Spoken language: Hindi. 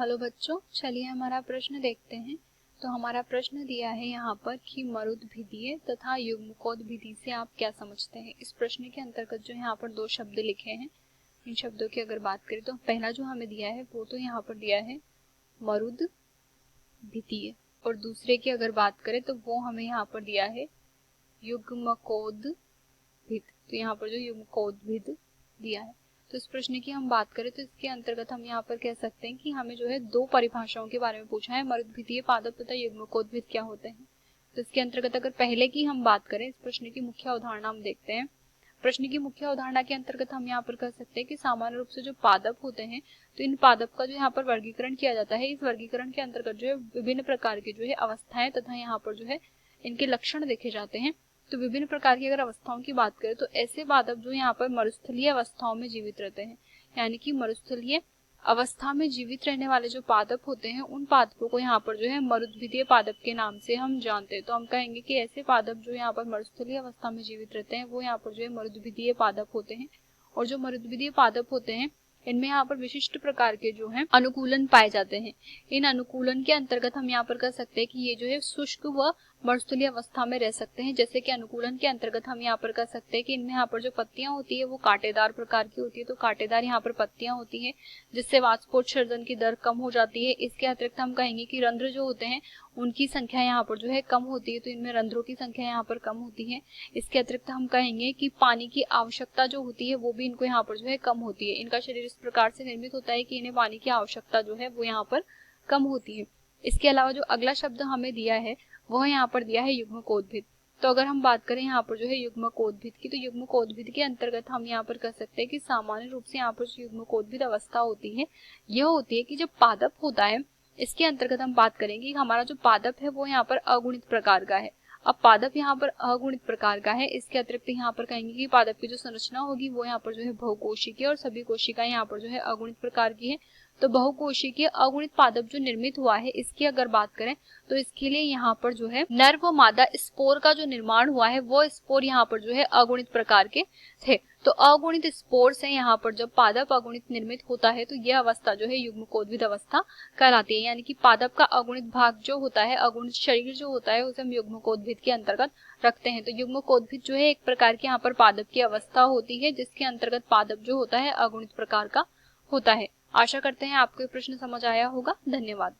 हेलो बच्चों, चलिए हमारा प्रश्न देखते हैं। तो हमारा प्रश्न दिया है यहाँ पर कि मरुद्भिदीय तथा युग्मकोद्भिदी से आप क्या समझते हैं। इस प्रश्न के अंतर्गत जो यहाँ पर दो शब्द लिखे हैं, इन शब्दों की अगर बात करें तो पहला जो हमें दिया है वो तो यहाँ पर दिया है मरुद्भिदीय, और दूसरे की अगर बात करें तो वो हमें यहाँ पर दिया है युग्मकोद्भिद। तो यहाँ पर जो युग्मकोद्भिद दिया है, तो इस प्रश्न की हम बात करें तो इसके अंतर्गत हम यहाँ पर कह सकते हैं कि हमें जो है दो परिभाषाओं के बारे में पूछा है, मरुद्भिदीय पादप तथा युग्मकोद्भिद क्या होते हैं। तो इसके अंतर्गत अगर पहले की हम बात करें, इस प्रश्न की मुख्य अवधारणा हम देखते हैं। प्रश्न की मुख्य अवधारणा के अंतर्गत हम यहाँ पर कह सकते हैं कि सामान्य रूप से जो पादप होते हैं, तो इन पादप का जो यहाँ पर वर्गीकरण किया जाता है, इस वर्गीकरण के अंतर्गत जो है विभिन्न प्रकार की जो है अवस्थाएं तथा यहाँ पर जो है इनके लक्षण देखे जाते हैं। तो विभिन्न प्रकार की अगर अवस्थाओं की बात करें तो ऐसे पादप जो यहाँ पर मरुस्थलीय अवस्थाओं में जीवित रहते हैं, यानी कि मरुस्थलीय अवस्था में जीवित रहने वाले जो पादप होते हैं, उन पादपों को यहाँ पर जो है मरुद्भिदीय पादप के नाम से हम जानते हैं। तो हम कहेंगे कि ऐसे पादप जो यहाँ पर मरुस्थलीय अवस्था में जीवित रहते हैं वो यहाँ पर जो है मरुद्भिदीय पादप होते हैं। और जो मरुद्भिदीय पादप होते हैं, इनमें यहाँ पर विशिष्ट प्रकार के जो है अनुकूलन पाए जाते हैं। इन अनुकूलन के अंतर्गत हम यहाँ पर कह सकते हैं कि ये जो है शुष्क व मरुस्थलीय अवस्था में रह सकते हैं। जैसे कि अनुकूलन के अंतर्गत हम यहाँ पर कह सकते हैं कि इनमें यहाँ पर जो पत्तियां होती है वो कांटेदार प्रकार की होती है। तो कांटेदार यहाँ पर पत्तियां होती हैं, जिससे वाष्पोत्सर्जन की दर कम हो जाती है। इसके अतिरिक्त हम कहेंगे कि रंध्र जो होते हैं उनकी संख्या यहाँ पर जो है कम होती है, तो इनमें रंध्रों की संख्या यहाँ पर कम होती है। इसके अतिरिक्त हम कहेंगे कि पानी की आवश्यकता जो होती है वो भी इनको यहाँ पर जो है कम होती है। इनका शरीर इस प्रकार से निर्मित होता है कि इन्हें पानी की आवश्यकता जो है वो यहाँ पर कम होती है। इसके अलावा जो अगला शब्द हमें दिया है वह यहाँ पर दिया है युग्मकोद्भिद। तो अगर हम बात करें यहाँ पर जो है युग्मकोद्भिद की, तो युग्मकोद्भिद के अंतर्गत हम यहाँ पर कह सकते हैं कि सामान्य रूप से यहाँ पर जो युग्मकोद्भिद अवस्था होती है, यह होती है कि जब पादप होता है, इसके अंतर्गत हम बात करेंगे कि हमारा जो पादप है वो यहाँ पर अगुणित प्रकार का है। अब पादप यहाँ पर अगुणित प्रकार का है, इसके अतिरिक्त यहाँ पर कहेंगे कि पादप की जो संरचना होगी वो यहाँ पर जो है बहुकोशिकीय और सभी कोशिकाएं यहाँ पर जो है अगुणित प्रकार की है। तो बहुकोशिकीय अगुणित पादप जो निर्मित हुआ है, इसकी अगर बात करें तो इसके लिए यहाँ पर जो है नर व मादा स्पोर का जो निर्माण हुआ है, वो स्पोर यहाँ पर जो है अगुणित प्रकार के थे। तो अगुणित स्पोर से यहाँ पर जब पादप अगुणित निर्मित होता है तो यह अवस्था जो है युग्मकोद्भिद अवस्था कहलाती है। यानी कि पादप का अगुणित भाग जो होता है, अगुणित शरीर जो होता है, उसे हम युग्मकोद्भिद के अंतर्गत रखते हैं। तो युग्मकोद्भिद जो है एक प्रकार की यहाँ पर पादप की अवस्था होती है, जिसके अंतर्गत पादप जो होता है अगुणित प्रकार का होता है। आशा करते हैं आपको ये प्रश्न समझ आया होगा। धन्यवाद।